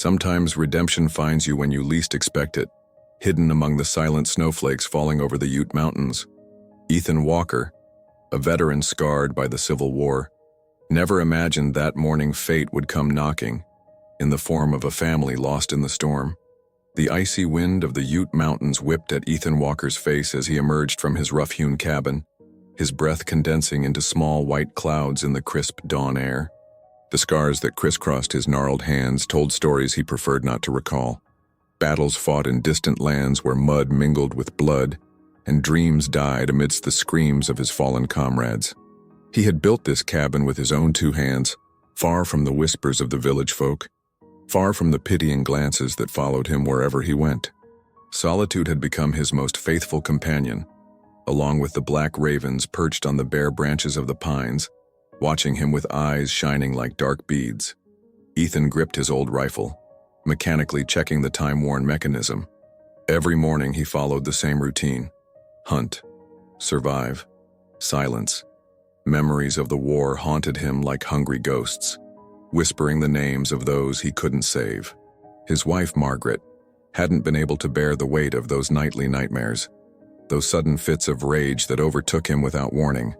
Sometimes redemption finds you when you least expect it, hidden among the silent snowflakes falling over the Ute Mountains. Ethan Walker, a veteran scarred by the Civil War, never imagined that morning fate would come knocking, in the form of a family lost in the storm. The icy wind of the Ute Mountains whipped at Ethan Walker's face as he emerged from his rough-hewn cabin, his breath condensing into small white clouds in the crisp dawn air. The scars that crisscrossed his gnarled hands told stories he preferred not to recall. Battles fought in distant lands where mud mingled with blood, and dreams died amidst the screams of his fallen comrades. He had built this cabin with his own 2 hands, far from the whispers of the village folk, far from the pitying glances that followed him wherever he went. Solitude had become his most faithful companion, along with the black ravens perched on the bare branches of the pines, watching him with eyes shining like dark beads. Ethan gripped his old rifle, mechanically checking the time-worn mechanism. Every morning he followed the same routine: hunt, survive, silence. Memories of the war haunted him like hungry ghosts, whispering the names of those he couldn't save. His wife, Margaret, hadn't been able to bear the weight of those nightly nightmares, those sudden fits of rage that overtook him without warning.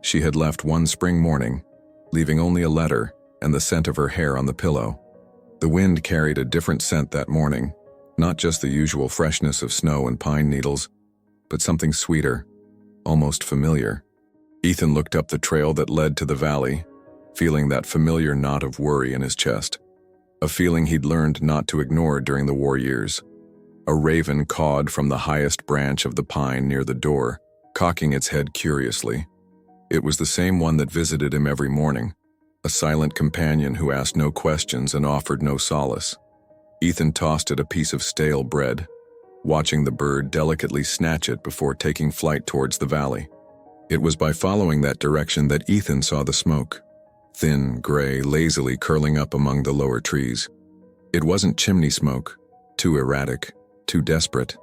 She had left one spring morning, leaving only a letter and the scent of her hair on the pillow. The wind carried a different scent that morning, not just the usual freshness of snow and pine needles, but something sweeter, almost familiar. Ethan looked up the trail that led to the valley, feeling that familiar knot of worry in his chest, a feeling he'd learned not to ignore during the war years. A raven cawed from the highest branch of the pine near the door, cocking its head curiously. It was the same one that visited him every morning, a silent companion who asked no questions and offered no solace. Ethan tossed it a piece of stale bread, watching the bird delicately snatch it before taking flight towards the valley. It was by following that direction that Ethan saw the smoke, thin, gray, lazily curling up among the lower trees. It wasn't chimney smoke, too erratic, too desperate.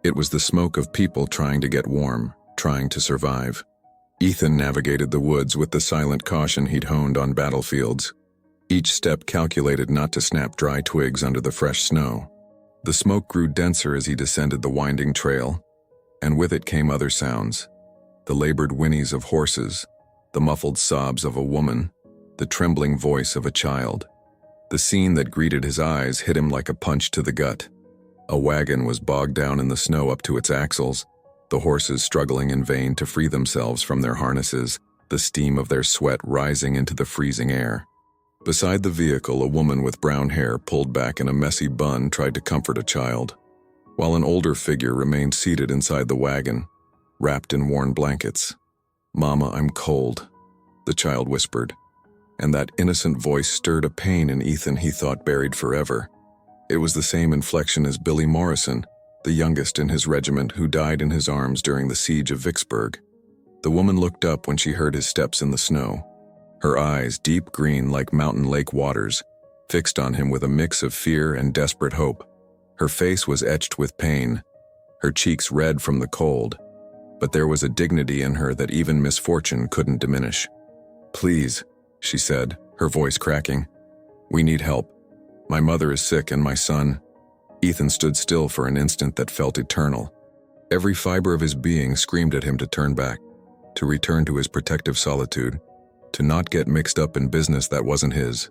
It was the smoke of people trying to get warm, trying to survive. Ethan navigated the woods with the silent caution he'd honed on battlefields, each step calculated not to snap dry twigs under the fresh snow. The smoke grew denser as he descended the winding trail, and with it came other sounds: the labored whinnies of horses, the muffled sobs of a woman, the trembling voice of a child. The scene that greeted his eyes hit him like a punch to the gut. A wagon was bogged down in the snow up to its axles, the horses struggling in vain to free themselves from their harnesses, the steam of their sweat rising into the freezing air. Beside the vehicle, a woman with brown hair pulled back in a messy bun tried to comfort a child, while an older figure remained seated inside the wagon, wrapped in worn blankets. "Mama, I'm cold," the child whispered, and that innocent voice stirred a pain in Ethan he thought buried forever. It was the same inflection as Billy Morrison, the youngest in his regiment who died in his arms during the siege of Vicksburg. The woman looked up when she heard his steps in the snow, her eyes deep green like mountain lake waters, fixed on him with a mix of fear and desperate hope. Her face was etched with pain, her cheeks red from the cold, but there was a dignity in her that even misfortune couldn't diminish. "Please," she said, her voice cracking. "We need help. My mother is sick and my son." Ethan stood still for an instant that felt eternal. Every fiber of his being screamed at him to turn back, to return to his protective solitude, to not get mixed up in business that wasn't his.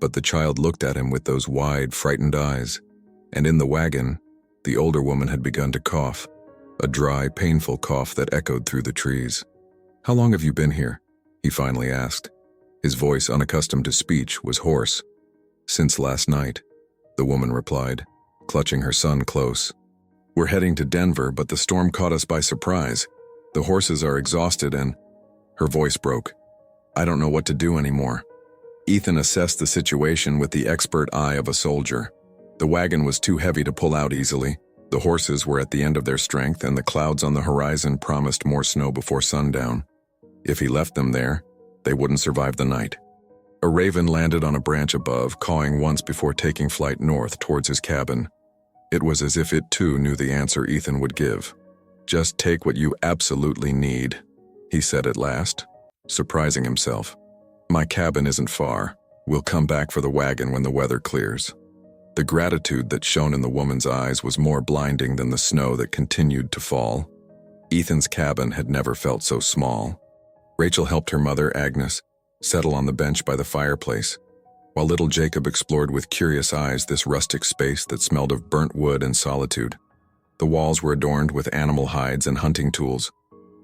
But the child looked at him with those wide, frightened eyes, and in the wagon, the older woman had begun to cough, a dry, painful cough that echoed through the trees. "How long have you been here?" he finally asked. His voice, unaccustomed to speech, was hoarse. "Since last night," the woman replied, clutching her son close. "We're heading to Denver, but the storm caught us by surprise. The horses are exhausted and—" Her voice broke. "I don't know what to do anymore." Ethan assessed the situation with the expert eye of a soldier. The wagon was too heavy to pull out easily. The horses were at the end of their strength, and the clouds on the horizon promised more snow before sundown. If he left them there, they wouldn't survive the night. A raven landed on a branch above, cawing once before taking flight north towards his cabin. It was as if it too knew the answer Ethan would give. "Just take what you absolutely need," he said at last, surprising himself. "My cabin isn't far. We'll come back for the wagon when the weather clears." The gratitude that shone in the woman's eyes was more blinding than the snow that continued to fall. Ethan's cabin had never felt so small. Rachel helped her mother, Agnes, settle on the bench by the fireplace, while little Jacob explored with curious eyes this rustic space that smelled of burnt wood and solitude. The walls were adorned with animal hides and hunting tools,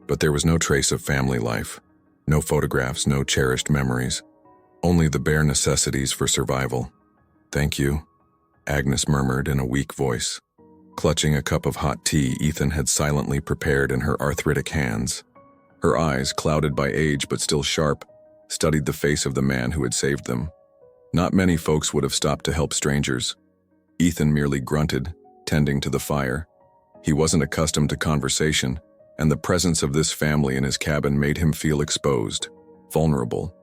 but there was no trace of family life. No photographs, no cherished memories. Only the bare necessities for survival. "Thank you," Agnes murmured in a weak voice. Clutching a cup of hot tea Ethan had silently prepared in her arthritic hands. Her eyes, clouded by age but still sharp, studied the face of the man who had saved them. Not many folks would have stopped to help strangers. Ethan merely grunted, tending to the fire. He wasn't accustomed to conversation, and the presence of this family in his cabin made him feel exposed, vulnerable.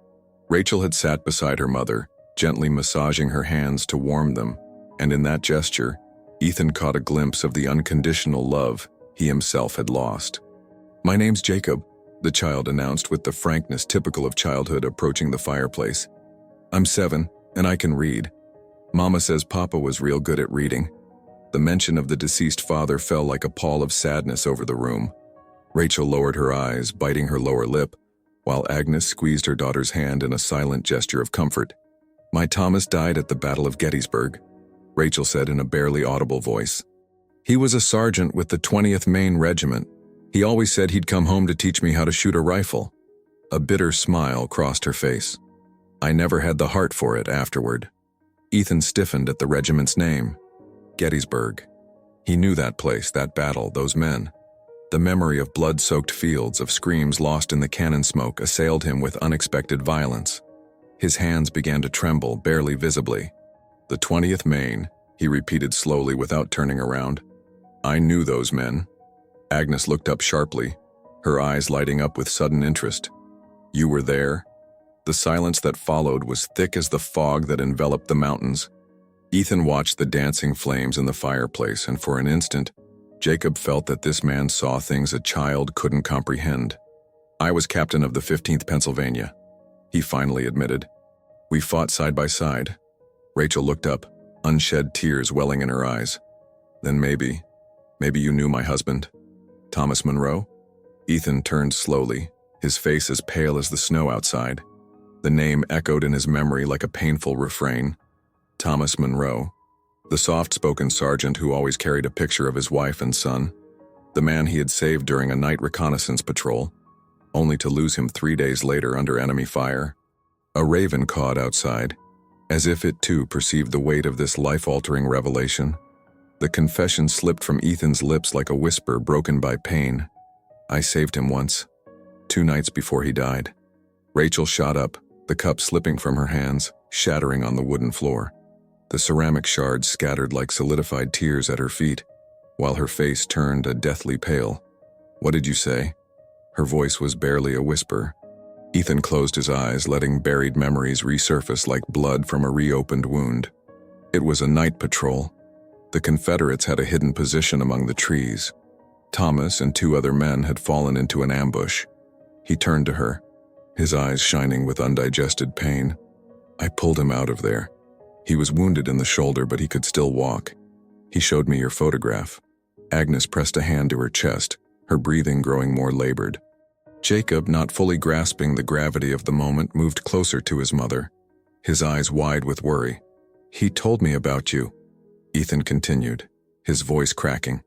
Rachel had sat beside her mother, gently massaging her hands to warm them, and in that gesture, Ethan caught a glimpse of the unconditional love he himself had lost. "My name's Jacob," the child announced with the frankness typical of childhood approaching the fireplace. "I'm 7, and I can read. Mama says Papa was real good at reading." The mention of the deceased father fell like a pall of sadness over the room. Rachel lowered her eyes, biting her lower lip, while Agnes squeezed her daughter's hand in a silent gesture of comfort. "My Thomas died at the Battle of Gettysburg," Rachel said in a barely audible voice. "He was a sergeant with the 20th Maine Regiment. He always said he'd come home to teach me how to shoot a rifle." A bitter smile crossed her face. "I never had the heart for it afterward." Ethan stiffened at the regiment's name. Gettysburg. He knew that place, that battle, those men. The memory of blood-soaked fields, of screams lost in the cannon smoke, assailed him with unexpected violence. His hands began to tremble, barely visibly. "The 20th Maine," he repeated slowly without turning around. "I knew those men." Agnes looked up sharply, her eyes lighting up with sudden interest. "You were there?" The silence that followed was thick as the fog that enveloped the mountains. Ethan watched the dancing flames in the fireplace, and for an instant, Jacob felt that this man saw things a child couldn't comprehend. "I was captain of the 15th Pennsylvania," he finally admitted. "We fought side by side." Rachel looked up, unshed tears welling in her eyes. "Then maybe you knew my husband, Thomas Monroe?" Ethan turned slowly, his face as pale as the snow outside. The name echoed in his memory like a painful refrain. Thomas Monroe, the soft-spoken sergeant who always carried a picture of his wife and son, the man he had saved during a night reconnaissance patrol, only to lose him 3 days later under enemy fire. A raven cawed outside, as if it too perceived the weight of this life-altering revelation. The confession slipped from Ethan's lips like a whisper broken by pain. "I saved him once, 2 nights before he died." Rachel shot up, the cup slipping from her hands, shattering on the wooden floor. The ceramic shards scattered like solidified tears at her feet, while her face turned a deathly pale. "What did you say?" Her voice was barely a whisper. Ethan closed his eyes, letting buried memories resurface like blood from a reopened wound. It was a night patrol. The Confederates had a hidden position among the trees. Thomas and 2 other men had fallen into an ambush. He turned to her, his eyes shining with undigested pain. "I pulled him out of there. He was wounded in the shoulder, but he could still walk. He showed me your photograph." Agnes pressed a hand to her chest, her breathing growing more labored. Jacob, not fully grasping the gravity of the moment, moved closer to his mother, his eyes wide with worry. "He told me about you," Ethan continued, his voice cracking.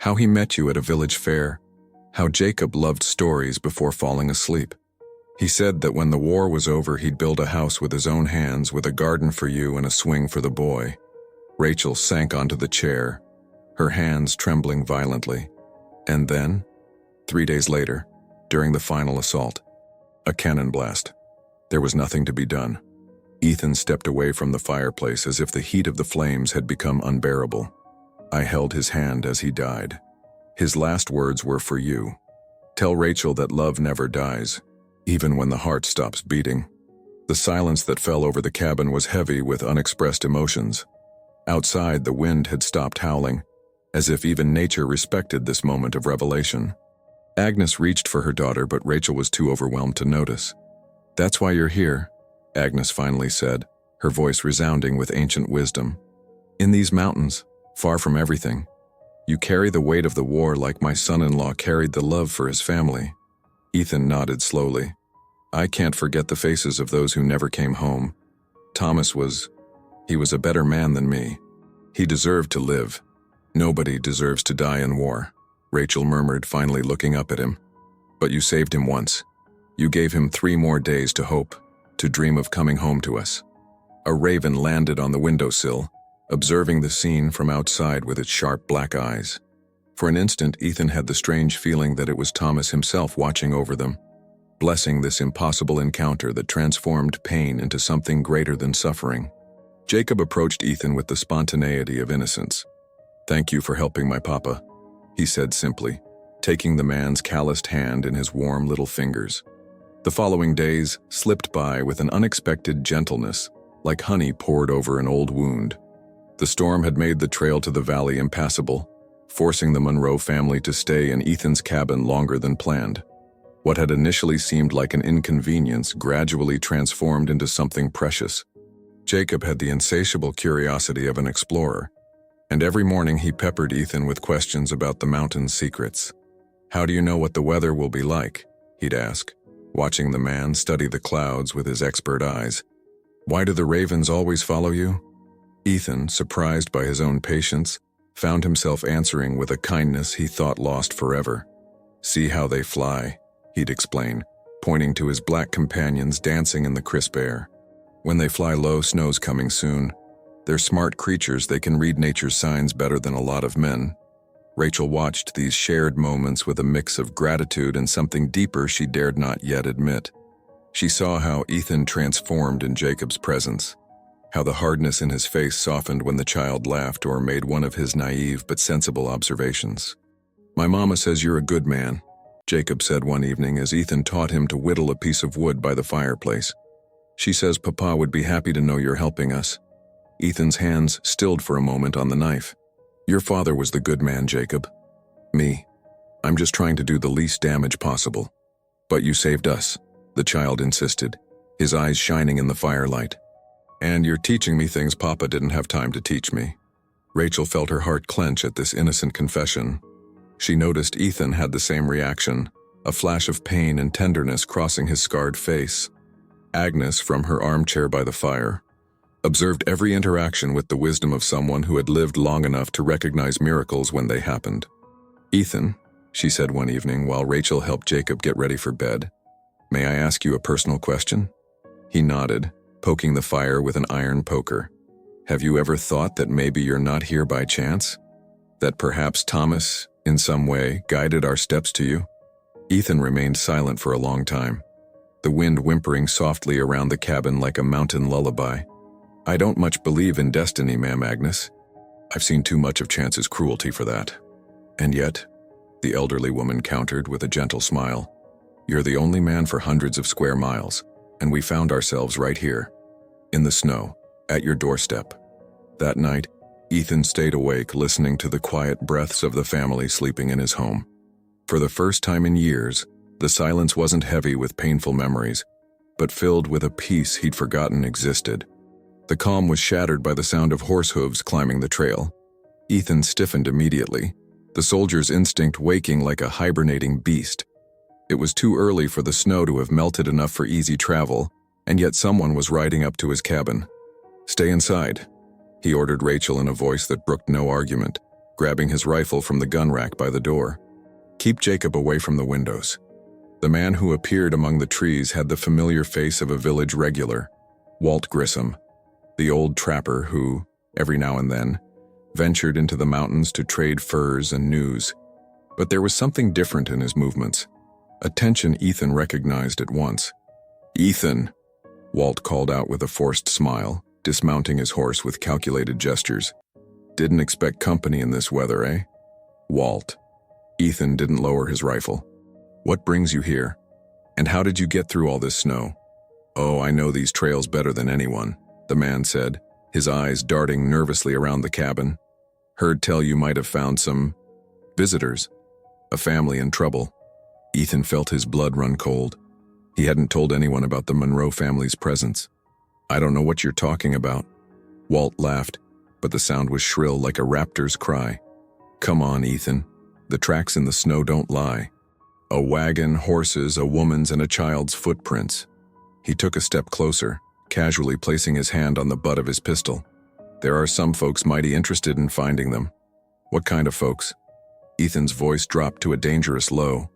"How he met you at a village fair. How Jacob loved stories before falling asleep. He said that when the war was over, he'd build a house with his own hands, with a garden for you and a swing for the boy." Rachel sank onto the chair, her hands trembling violently. And then, 3 days later, during the final assault, a cannon blast. There was nothing to be done. Ethan stepped away from the fireplace as if the heat of the flames had become unbearable. I held his hand as he died. His last words were for you. "Tell Rachel that love never dies, even when the heart stops beating." The silence that fell over the cabin was heavy with unexpressed emotions. Outside, the wind had stopped howling, as if even nature respected this moment of revelation. Agnes reached for her daughter, but Rachel was too overwhelmed to notice. "That's why you're here," Agnes finally said, her voice resounding with ancient wisdom. In these mountains, far from everything, you carry the weight of the war like my son-in-law carried the love for his family. Ethan nodded slowly. I can't forget the faces of those who never came home. Thomas was a better man than me. He deserved to live. Nobody deserves to die in war, Rachel murmured, finally looking up at him. But you saved him once. You gave him 3 more days to hope, to dream of coming home to us. A raven landed on the windowsill, observing the scene from outside with its sharp black eyes. For an instant, Ethan had the strange feeling that it was Thomas himself watching over them, blessing this impossible encounter that transformed pain into something greater than suffering. Jacob approached Ethan with the spontaneity of innocence. Thank you for helping my papa, he said simply, taking the man's calloused hand in his warm little fingers. The following days slipped by with an unexpected gentleness, like honey poured over an old wound. The storm had made the trail to the valley impassable, forcing the Monroe family to stay in Ethan's cabin longer than planned. What had initially seemed like an inconvenience gradually transformed into something precious. Jacob had the insatiable curiosity of an explorer, and every morning he peppered Ethan with questions about the mountain's secrets. How do you know what the weather will be like? He'd ask, watching the man study the clouds with his expert eyes. Why do the ravens always follow you? Ethan, surprised by his own patience, found himself answering with a kindness he thought lost forever. See how they fly, he'd explain, pointing to his black companions dancing in the crisp air. When they fly low, snow's coming soon. They're smart creatures, they can read nature's signs better than a lot of men. Rachel watched these shared moments with a mix of gratitude and something deeper she dared not yet admit. She saw how Ethan transformed in Jacob's presence, how the hardness in his face softened when the child laughed or made one of his naive but sensible observations. My mama says you're a good man, Jacob said one evening as Ethan taught him to whittle a piece of wood by the fireplace. She says Papa would be happy to know you're helping us. Ethan's hands stilled for a moment on the knife. Your father was the good man, Jacob. Me. I'm just trying to do the least damage possible. But you saved us, the child insisted, his eyes shining in the firelight. And you're teaching me things Papa didn't have time to teach me. Rachel felt her heart clench at this innocent confession. She noticed Ethan had the same reaction, a flash of pain and tenderness crossing his scarred face. Agnes, from her armchair by the fire, observed every interaction with the wisdom of someone who had lived long enough to recognize miracles when they happened. Ethan, she said one evening while Rachel helped Jacob get ready for bed, may I ask you a personal question? He nodded, poking the fire with an iron poker. Have you ever thought that maybe you're not here by chance? That perhaps Thomas, in some way, guided our steps to you? Ethan remained silent for a long time, the wind whimpering softly around the cabin like a mountain lullaby. I don't much believe in destiny, Ma'am Agnes. I've seen too much of chance's cruelty for that. And yet, the elderly woman countered with a gentle smile, you're the only man for hundreds of square miles, and we found ourselves right here, in the snow, at your doorstep. That night, Ethan stayed awake listening to the quiet breaths of the family sleeping in his home. For the first time in years, the silence wasn't heavy with painful memories, but filled with a peace he'd forgotten existed. The calm was shattered by the sound of horse hooves climbing the trail. Ethan stiffened immediately, the soldier's instinct waking like a hibernating beast. It was too early for the snow to have melted enough for easy travel, and yet someone was riding up to his cabin. Stay inside, he ordered Rachel in a voice that brooked no argument, grabbing his rifle from the gun rack by the door. Keep Jacob away from the windows. The man who appeared among the trees had the familiar face of a village regular, Walt Grissom, the old trapper who, every now and then, ventured into the mountains to trade furs and news. But there was something different in his movements, a tension Ethan recognized at once. Ethan, Walt called out with a forced smile, dismounting his horse with calculated gestures. Didn't expect company in this weather, eh? Walt. Ethan didn't lower his rifle. What brings you here? And how did you get through all this snow? Oh, I know these trails better than anyone, the man said, his eyes darting nervously around the cabin. Heard tell you might have found some visitors, a family in trouble. Ethan felt his blood run cold. He hadn't told anyone about the Monroe family's presence. I don't know what you're talking about. Walt laughed. but the sound was shrill like a raptor's cry. "Come on, Ethan. The tracks in the snow don't lie. A wagon, horses, a woman's, and a child's footprints." He took a step closer, casually placing his hand on the butt of his pistol. "There are some folks mighty interested in finding them." "What kind of folks?" Ethan's voice dropped to a dangerous low.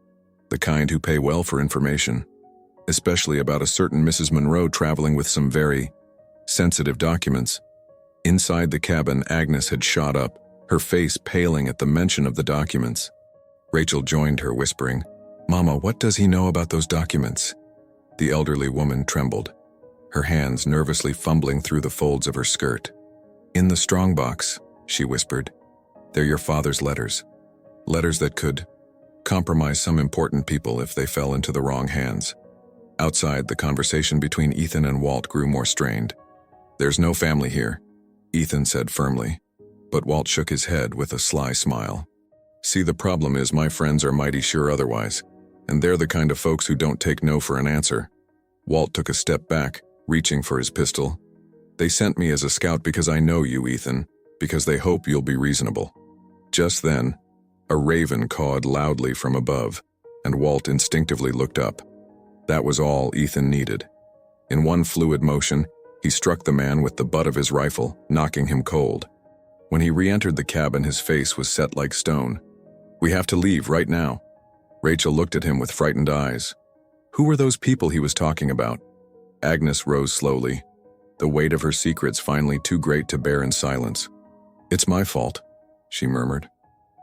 "The kind who pay well for information, especially about a certain Mrs. Monroe traveling with some very sensitive documents." Inside the cabin, Agnes had shot up, her face paling at the mention of the documents. Rachel joined her, whispering, "Mama, what does he know about those documents?" The elderly woman trembled, her hands nervously fumbling through the folds of her skirt. "In the strongbox," she whispered. "They're your father's letters. Letters that could compromise some important people if they fell into the wrong hands." Outside, the conversation between Ethan and Walt grew more strained. "There's no family here," Ethan said firmly, but Walt shook his head with a sly smile. "See, the problem is my friends are mighty sure otherwise, and they're the kind of folks who don't take no for an answer." Walt took a step back, reaching for his pistol. "They sent me as a scout because I know you, Ethan, because they hope you'll be reasonable." Just then, a raven cawed loudly from above, and Walt instinctively looked up. That was all Ethan needed. In one fluid motion, he struck the man with the butt of his rifle, knocking him cold. When he re-entered the cabin, his face was set like stone. "We have to leave right now." Rachel looked at him with frightened eyes. Who were those people he was talking about? Agnes rose slowly, the weight of her secrets finally too great to bear in silence. "It's my fault," she murmured.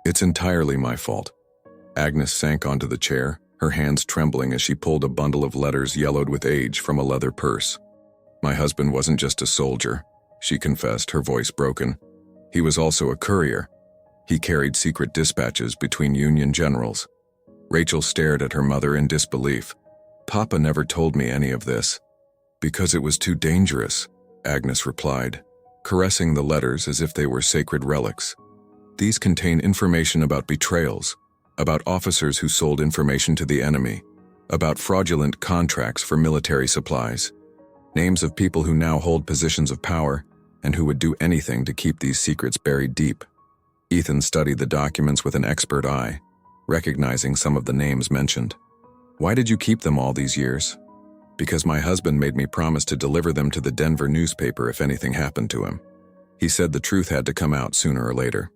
"It's entirely my fault." Agnes sank onto the chair, her hands trembling as she pulled a bundle of letters yellowed with age from a leather purse. "My husband wasn't just a soldier," she confessed, her voice broken. "He was also a courier. He carried secret dispatches between Union generals." Rachel stared at her mother in disbelief. "Papa never told me any of this." "Because it was too dangerous," Agnes replied, caressing the letters as if they were sacred relics. "These contain information about betrayals, about officers who sold information to the enemy, about fraudulent contracts for military supplies, names of people who now hold positions of power and who would do anything to keep these secrets buried deep." Ethan studied the documents with an expert eye, recognizing some of the names mentioned. "Why did you keep them all these years?" "Because my husband made me promise to deliver them to the Denver newspaper if anything happened to him. He said the truth had to come out sooner or later."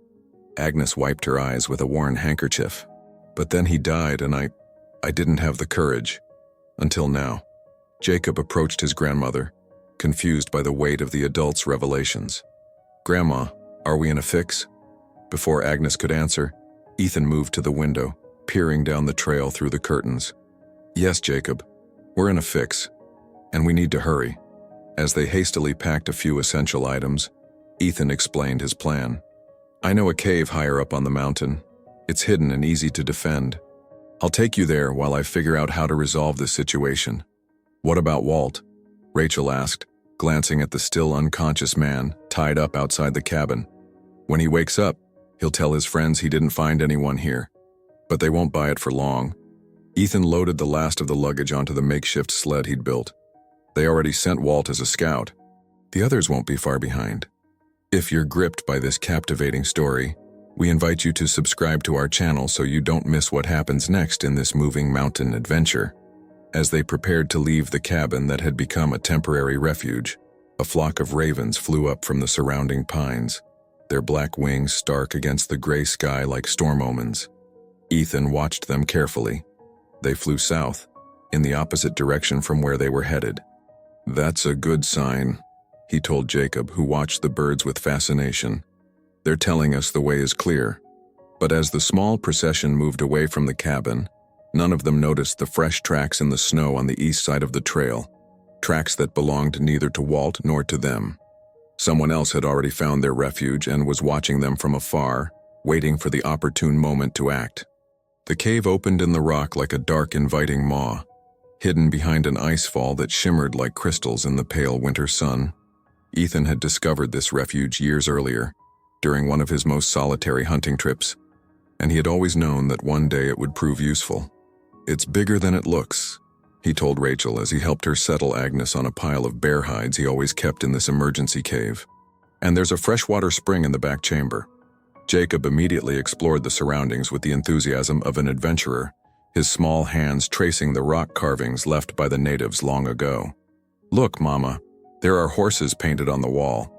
Agnes wiped her eyes with a worn handkerchief. "But then he died and I didn't have the courage. Until now." Jacob approached his grandmother, confused by the weight of the adult's revelations. "Grandma, are we in a fix?" Before Agnes could answer, Ethan moved to the window, peering down the trail through the curtains. "Yes, Jacob, we're in a fix, and we need to hurry." As they hastily packed a few essential items, Ethan explained his plan. "I know a cave higher up on the mountain. It's hidden and easy to defend. I'll take you there while I figure out how to resolve this situation." "What about Walt?" Rachel asked, glancing at the still unconscious man tied up outside the cabin. "When he wakes up, he'll tell his friends he didn't find anyone here. But they won't buy it for long." Ethan loaded the last of the luggage onto the makeshift sled he'd built. "They already sent Walt as a scout. The others won't be far behind." If you're gripped by this captivating story, we invite you to subscribe to our channel so you don't miss what happens next in this moving mountain adventure. As they prepared to leave the cabin that had become a temporary refuge, a flock of ravens flew up from the surrounding pines, their black wings stark against the gray sky like storm omens. Ethan watched them carefully. They flew south, in the opposite direction from where they were headed. "That's a good sign," he told Jacob, who watched the birds with fascination. "They're telling us the way is clear." But as the small procession moved away from the cabin, none of them noticed the fresh tracks in the snow on the east side of the trail, tracks that belonged neither to Walt nor to them. Someone else had already found their refuge and was watching them from afar, waiting for the opportune moment to act. The cave opened in the rock like a dark, inviting maw, hidden behind an icefall that shimmered like crystals in the pale winter sun. Ethan had discovered this refuge years earlier, during one of his most solitary hunting trips, and he had always known that one day it would prove useful. "It's bigger than it looks," he told Rachel as he helped her settle Agnes on a pile of bear hides he always kept in this emergency cave. And there's a freshwater spring in the back chamber. Jacob immediately explored the surroundings with the enthusiasm of an adventurer, his small hands tracing the rock carvings left by the natives long ago. Look, Mama, there are horses painted on the wall.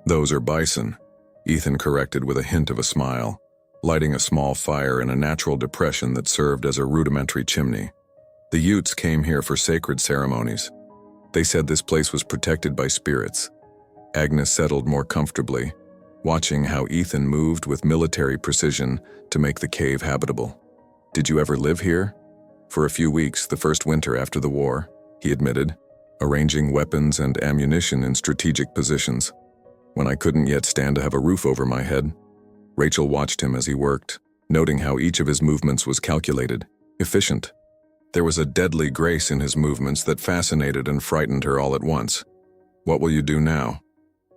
Those are bison, Ethan corrected with a hint of a smile, lighting a small fire in a natural depression that served as a rudimentary chimney. The Utes came here for sacred ceremonies. They said this place was protected by spirits. Agnes settled more comfortably, watching how Ethan moved with military precision to make the cave habitable. Did you ever live here? For a few weeks, the first winter after the war, he admitted, arranging weapons and ammunition in strategic positions. When I couldn't yet stand to have a roof over my head, Rachel watched him as he worked, noting how each of his movements was calculated, efficient. There was a deadly grace in his movements that fascinated and frightened her all at once. What will you do now?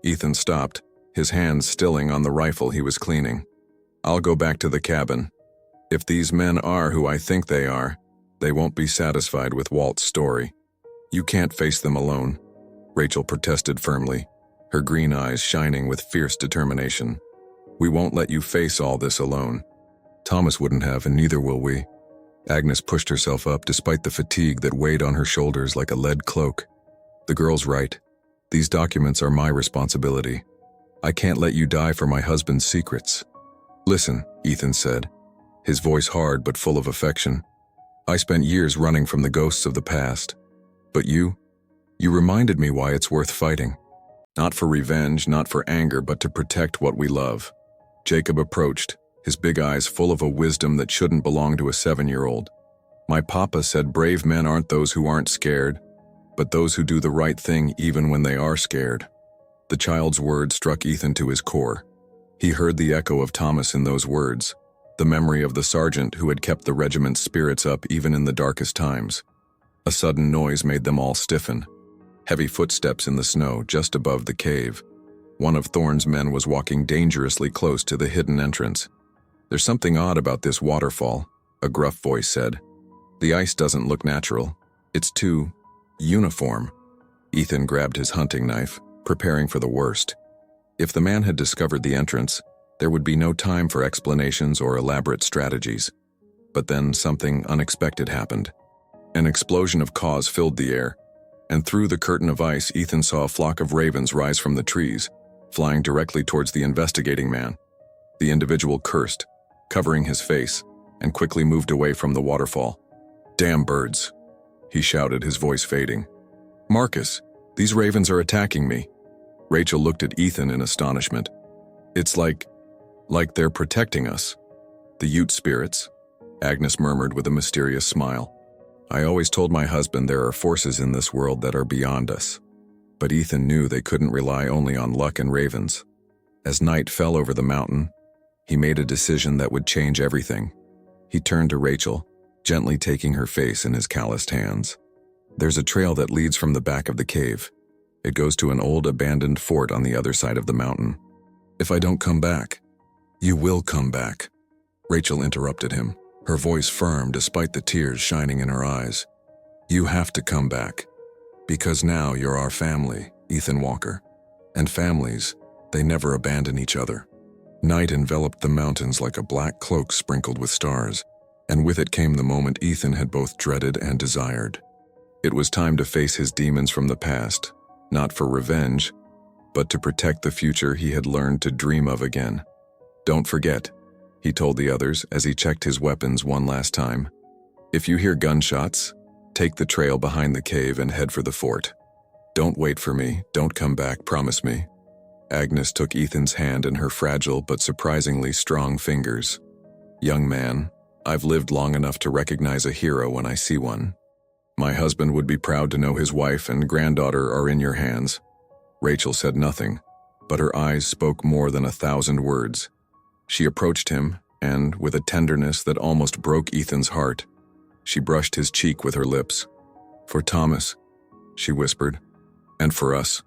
Ethan stopped, his hands stilling on the rifle he was cleaning. I'll go back to the cabin. If these men are who I think they are, they won't be satisfied with Walt's story. You can't face them alone, Rachel protested firmly, her green eyes shining with fierce determination. We won't let you face all this alone. Thomas wouldn't have, and neither will we. Agnes pushed herself up despite the fatigue that weighed on her shoulders like a lead cloak. The girl's right. These documents are my responsibility. I can't let you die for my husband's secrets. Listen, Ethan said, his voice hard but full of affection. I spent years running from the ghosts of the past. But you reminded me why it's worth fighting. Not for revenge, not for anger, but to protect what we love. Jacob approached, his big eyes full of a wisdom that shouldn't belong to a 7-year-old. My papa said brave men aren't those who aren't scared, but those who do the right thing even when they are scared. The child's words struck Ethan to his core. He heard the echo of Thomas in those words, the memory of the sergeant who had kept the regiment's spirits up even in the darkest times. A sudden noise made them all stiffen. Heavy footsteps in the snow just above the cave. One of Thorne's men was walking dangerously close to the hidden entrance. There's something odd about this waterfall, a gruff voice said. The ice doesn't look natural. It's too uniform. Ethan grabbed his hunting knife, preparing for the worst. If the man had discovered the entrance, there would be no time for explanations or elaborate strategies. But then something unexpected happened. An explosion of cause filled the air, and through the curtain of ice, Ethan saw a flock of ravens rise from the trees, flying directly towards the investigating man. The individual cursed, covering his face, and quickly moved away from the waterfall. Damn birds, he shouted, his voice fading. Marcus, these ravens are attacking me. Rachel looked at Ethan in astonishment. It's like they're protecting us. The Ute spirits, Agnes murmured with a mysterious smile. I always told my husband there are forces in this world that are beyond us. But Ethan knew they couldn't rely only on luck and ravens. As night fell over the mountain, he made a decision that would change everything. He turned to Rachel, gently taking her face in his calloused hands. There's a trail that leads from the back of the cave. It goes to an old abandoned fort on the other side of the mountain. If I don't come back, you will come back. Rachel interrupted him, her voice firm despite the tears shining in her eyes. You have to come back. Because now you're our family, Ethan Walker. And families, they never abandon each other. Night enveloped the mountains like a black cloak sprinkled with stars, and with it came the moment Ethan had both dreaded and desired. It was time to face his demons from the past, not for revenge, but to protect the future he had learned to dream of again. Don't forget, he told the others as he checked his weapons one last time. If you hear gunshots, take the trail behind the cave and head for the fort. Don't wait for me, don't come back, promise me. Agnes took Ethan's hand in her fragile but surprisingly strong fingers. Young man, I've lived long enough to recognize a hero when I see one. My husband would be proud to know his wife and granddaughter are in your hands. Rachel said nothing, but her eyes spoke more than 1,000 words. She approached him, and, with a tenderness that almost broke Ethan's heart, she brushed his cheek with her lips. For Thomas, she whispered, and for us.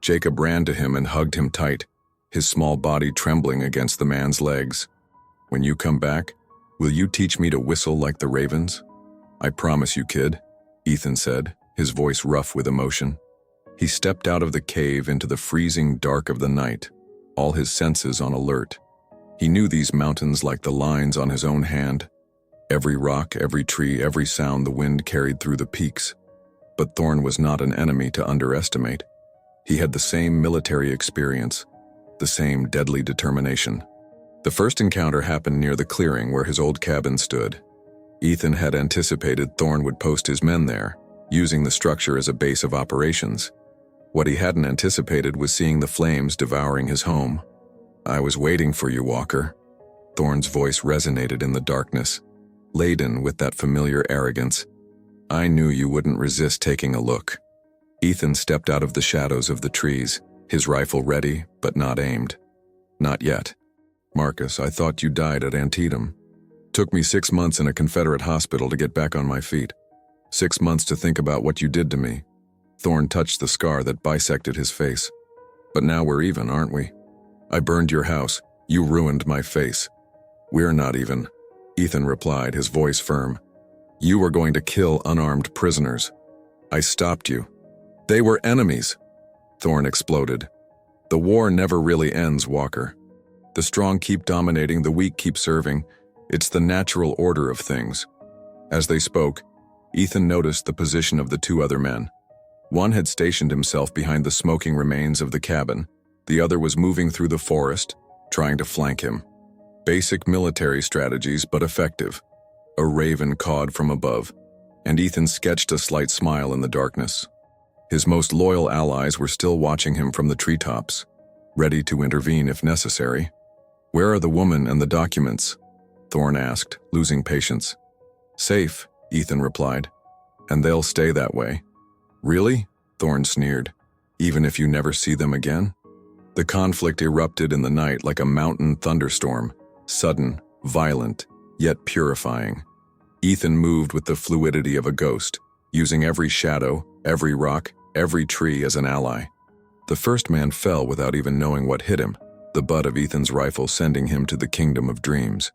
Jacob ran to him and hugged him tight, his small body trembling against the man's legs. When you come back, will you teach me to whistle like the ravens? I promise you, kid, Ethan said, his voice rough with emotion. He stepped out of the cave into the freezing dark of the night, all his senses on alert. He knew these mountains like the lines on his own hand. Every rock, every tree, every sound the wind carried through the peaks. But Thorn was not an enemy to underestimate. He had the same military experience, the same deadly determination. The first encounter happened near the clearing where his old cabin stood. Ethan had anticipated Thorn would post his men there, using the structure as a base of operations. What he hadn't anticipated was seeing the flames devouring his home. "I was waiting for you, Walker." Thorn's voice resonated in the darkness, laden with that familiar arrogance. "I knew you wouldn't resist taking a look." Ethan stepped out of the shadows of the trees, his rifle ready but not aimed. "Not yet. Marcus, I thought you died at Antietam. Took me 6 months in a Confederate hospital to get back on my feet. 6 months to think about what you did to me." Thorn touched the scar that bisected his face. "But now we're even, aren't we? I burned your house. You ruined my face." "We're not even," Ethan replied, his voice firm. "You were going to kill unarmed prisoners. I stopped you. They were enemies." Thorn exploded. "The war never really ends, Walker. The strong keep dominating, the weak keep serving. It's the natural order of things." As they spoke, Ethan noticed the position of the two other men. One had stationed himself behind the smoking remains of the cabin. The other was moving through the forest, trying to flank him. Basic military strategies, but effective. A raven cawed from above, and Ethan sketched a slight smile in the darkness. His most loyal allies were still watching him from the treetops, ready to intervene if necessary. "Where are the woman and the documents?" Thorn asked, losing patience. "Safe," Ethan replied. "And they'll stay that way." "Really?" Thorn sneered. "Even if you never see them again?" The conflict erupted in the night like a mountain thunderstorm, sudden, violent, yet purifying. Ethan moved with the fluidity of a ghost, using every shadow, every rock, every tree as an ally. The first man fell without even knowing what hit him, the butt of Ethan's rifle sending him to the kingdom of dreams.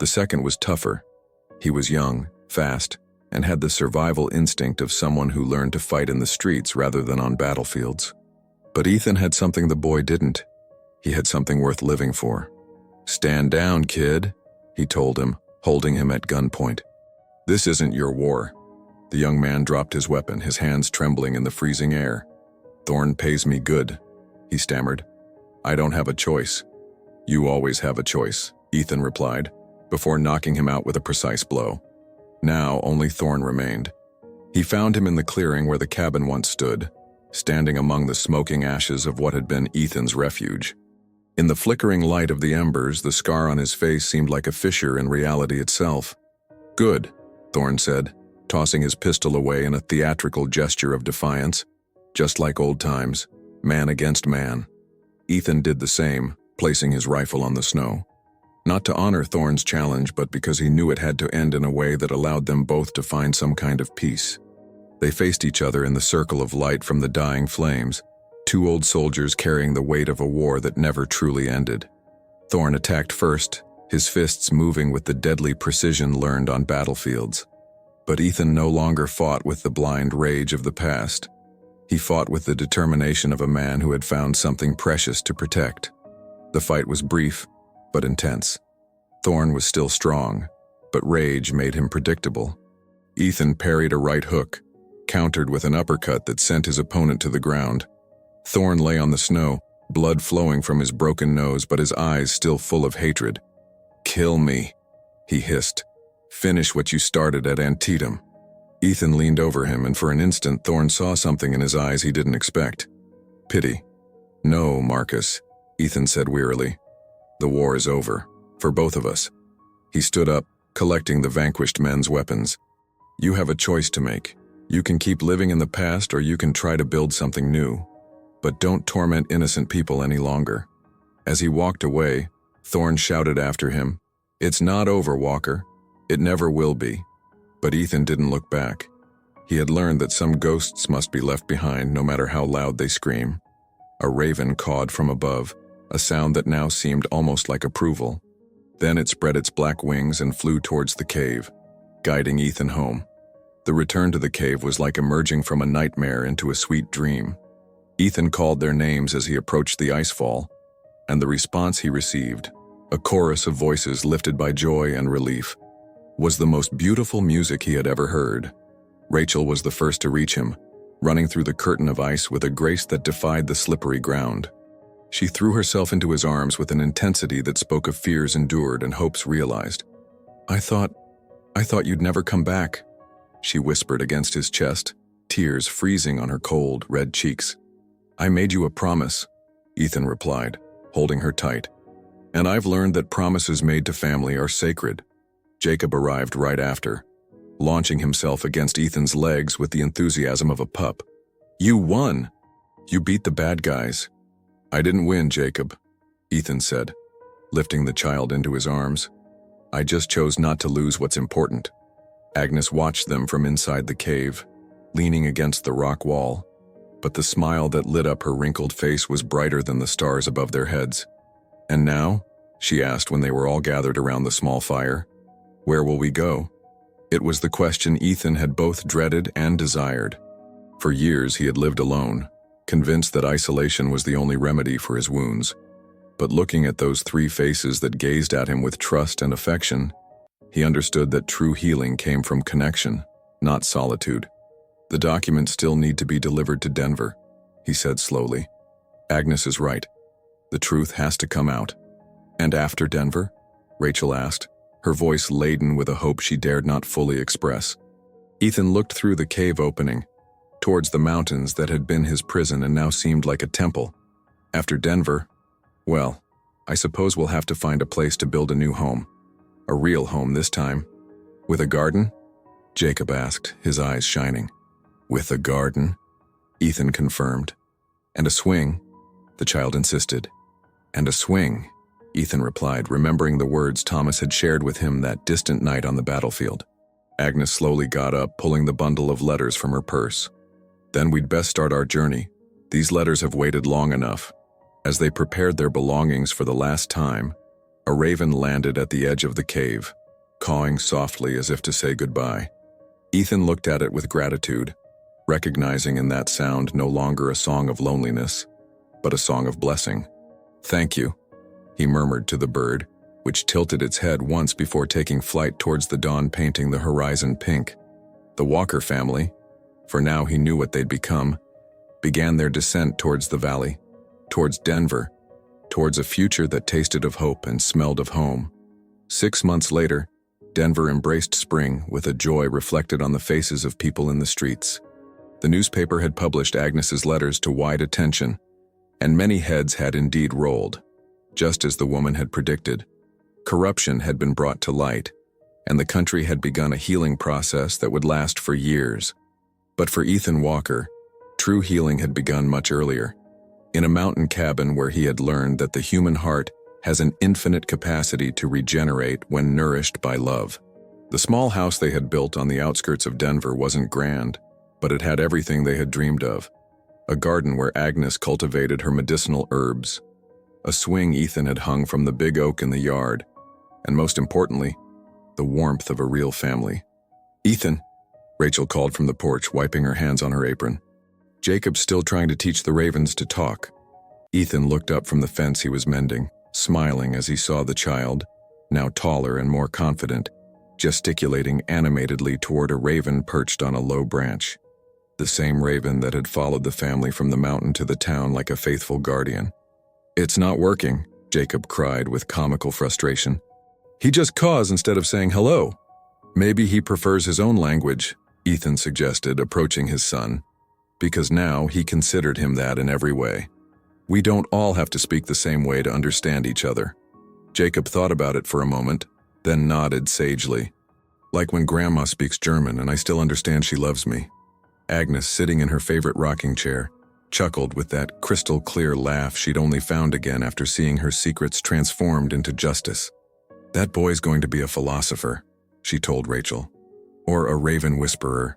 The second was tougher. He was young, fast, and had the survival instinct of someone who learned to fight in the streets rather than on battlefields. But Ethan had something the boy didn't. He had something worth living for. "Stand down, kid," he told him, holding him at gunpoint. "This isn't your war." The young man dropped his weapon, his hands trembling in the freezing air. "Thorn pays me good," he stammered. "I don't have a choice." "You always have a choice," Ethan replied, before knocking him out with a precise blow. Now only Thorn remained. He found him in the clearing where the cabin once stood, standing among the smoking ashes of what had been Ethan's refuge. In the flickering light of the embers, the scar on his face seemed like a fissure in reality itself. "Good," Thorn said, tossing his pistol away in a theatrical gesture of defiance. "Just like old times, man against man." Ethan did the same, placing his rifle on the snow. Not to honor Thorn's challenge, but because he knew it had to end in a way that allowed them both to find some kind of peace. They faced each other in the circle of light from the dying flames, two old soldiers carrying the weight of a war that never truly ended. Thorn attacked first, his fists moving with the deadly precision learned on battlefields. But Ethan no longer fought with the blind rage of the past. He fought with the determination of a man who had found something precious to protect. The fight was brief, but intense. Thorn was still strong, but rage made him predictable. Ethan parried a right hook, countered with an uppercut that sent his opponent to the ground. Thorn lay on the snow, blood flowing from his broken nose, but his eyes still full of hatred. "Kill me," he hissed. "Finish what you started at Antietam." Ethan leaned over him, and for an instant Thorn saw something in his eyes he didn't expect. Pity. "No, Marcus," Ethan said wearily. "The war is over, for both of us." He stood up, collecting the vanquished men's weapons. "You have a choice to make. You can keep living in the past, or you can try to build something new. But don't torment innocent people any longer." As he walked away, Thorn shouted after him, "It's not over, Walker. It never will be." But Ethan didn't look back. He had learned that some ghosts must be left behind no matter how loud they scream. A raven cawed from above, a sound that now seemed almost like approval. Then it spread its black wings and flew towards the cave, guiding Ethan home. The return to the cave was like emerging from a nightmare into a sweet dream. Ethan called their names as he approached the icefall, and the response he received, a chorus of voices lifted by joy and relief, was the most beautiful music he had ever heard. Rachel was the first to reach him, running through the curtain of ice with a grace that defied the slippery ground. She threw herself into his arms with an intensity that spoke of fears endured and hopes realized. I thought you'd never come back," she whispered against his chest, tears freezing on her cold, red cheeks. "I made you a promise," Ethan replied, holding her tight. "And I've learned that promises made to family are sacred." Jacob arrived right after, launching himself against Ethan's legs with the enthusiasm of a pup. "You won! You beat the bad guys." "I didn't win, Jacob," Ethan said, lifting the child into his arms. "I just chose not to lose what's important." Agnes watched them from inside the cave, leaning against the rock wall, but the smile that lit up her wrinkled face was brighter than the stars above their heads. "And now?" she asked when they were all gathered around the small fire. "Where will we go?" It was the question Ethan had both dreaded and desired. For years he had lived alone, convinced that isolation was the only remedy for his wounds. But looking at those three faces that gazed at him with trust and affection, he understood that true healing came from connection, not solitude. "The documents still need to be delivered to Denver," he said slowly. "Agnes is right. The truth has to come out." "And after Denver?" Rachel asked, her voice laden with a hope she dared not fully express. Ethan looked through the cave opening, towards the mountains that had been his prison and now seemed like a temple. "After Denver, well, I suppose we'll have to find a place to build a new home. A real home this time." "With a garden?" Jacob asked, his eyes shining. "With a garden," Ethan confirmed. "And a swing," the child insisted. "And a swing," Ethan replied, remembering the words Thomas had shared with him that distant night on the battlefield. Agnes slowly got up, pulling the bundle of letters from her purse. "Then we'd best start our journey. These letters have waited long enough." As they prepared their belongings for the last time, a raven landed at the edge of the cave, cawing softly as if to say goodbye. Ethan looked at it with gratitude, recognizing in that sound no longer a song of loneliness, but a song of blessing. "Thank you," he murmured to the bird, which tilted its head once before taking flight towards the dawn, painting the horizon pink. The Walker family, for now he knew what they'd become, began their descent towards the valley, towards Denver, towards a future that tasted of hope and smelled of home. 6 months later, Denver embraced spring with a joy reflected on the faces of people in the streets. The newspaper had published Agnes's letters to wide attention, and many heads had indeed rolled. Just as the woman had predicted, corruption had been brought to light, and the country had begun a healing process that would last for years. But for Ethan Walker, true healing had begun much earlier, in a mountain cabin where he had learned that the human heart has an infinite capacity to regenerate when nourished by love. The small house they had built on the outskirts of Denver wasn't grand, but it had everything they had dreamed of. A garden where Agnes cultivated her medicinal herbs, a swing Ethan had hung from the big oak in the yard, and most importantly, the warmth of a real family. "Ethan," Rachel called from the porch, wiping her hands on her apron. "Jacob's still trying to teach the ravens to talk." Ethan looked up from the fence he was mending, smiling as he saw the child, now taller and more confident, gesticulating animatedly toward a raven perched on a low branch. The same raven that had followed the family from the mountain to the town like a faithful guardian. "It's not working," Jacob cried with comical frustration. "He just caws instead of saying hello." "Maybe he prefers his own language," Ethan suggested, approaching his son, because now he considered him that in every way. "We don't all have to speak the same way to understand each other." Jacob thought about it for a moment, then nodded sagely. "Like when Grandma speaks German and I still understand she loves me." Agnes, sitting in her favorite rocking chair, chuckled with that crystal-clear laugh she'd only found again after seeing her secrets transformed into justice. "That boy's going to be a philosopher," she told Rachel. "Or a raven whisperer,"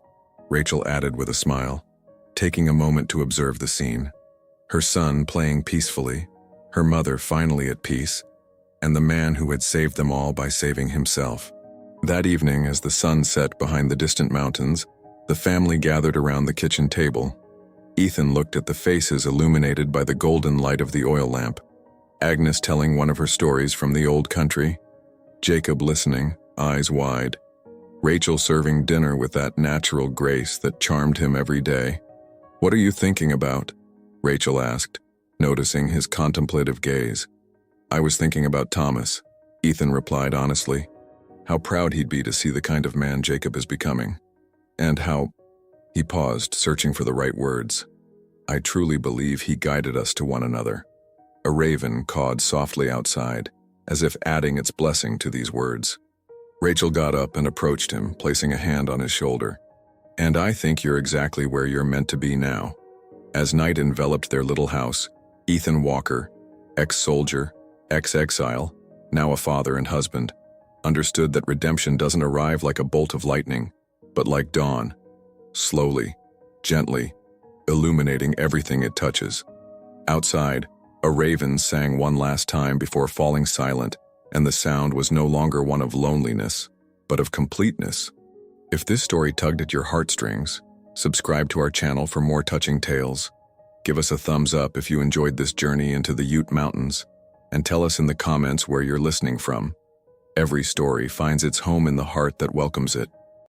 Rachel added with a smile, taking a moment to observe the scene. Her son playing peacefully, her mother finally at peace, and the man who had saved them all by saving himself. That evening, as the sun set behind the distant mountains, the family gathered around the kitchen table. Ethan looked at the faces illuminated by the golden light of the oil lamp. Agnes telling one of her stories from the old country. Jacob listening, eyes wide. Rachel serving dinner with that natural grace that charmed him every day. "What are you thinking about?" Rachel asked, noticing his contemplative gaze. "I was thinking about Thomas," Ethan replied honestly. "How proud he'd be to see the kind of man Jacob is becoming. And how—" He paused, searching for the right words. "I truly believe he guided us to one another." A raven cawed softly outside, as if adding its blessing to these words. Rachel got up and approached him, placing a hand on his shoulder. "And I think you're exactly where you're meant to be now." As night enveloped their little house, Ethan Walker, ex-soldier, ex-exile, now a father and husband, understood that redemption doesn't arrive like a bolt of lightning, but like dawn, slowly, gently, illuminating everything it touches. Outside, a raven sang one last time before falling silent, and the sound was no longer one of loneliness, but of completeness. If this story tugged at your heartstrings, subscribe to our channel for more touching tales. Give us a thumbs up if you enjoyed this journey into the Ute Mountains, and tell us in the comments where you're listening from. Every story finds its home in the heart that welcomes it.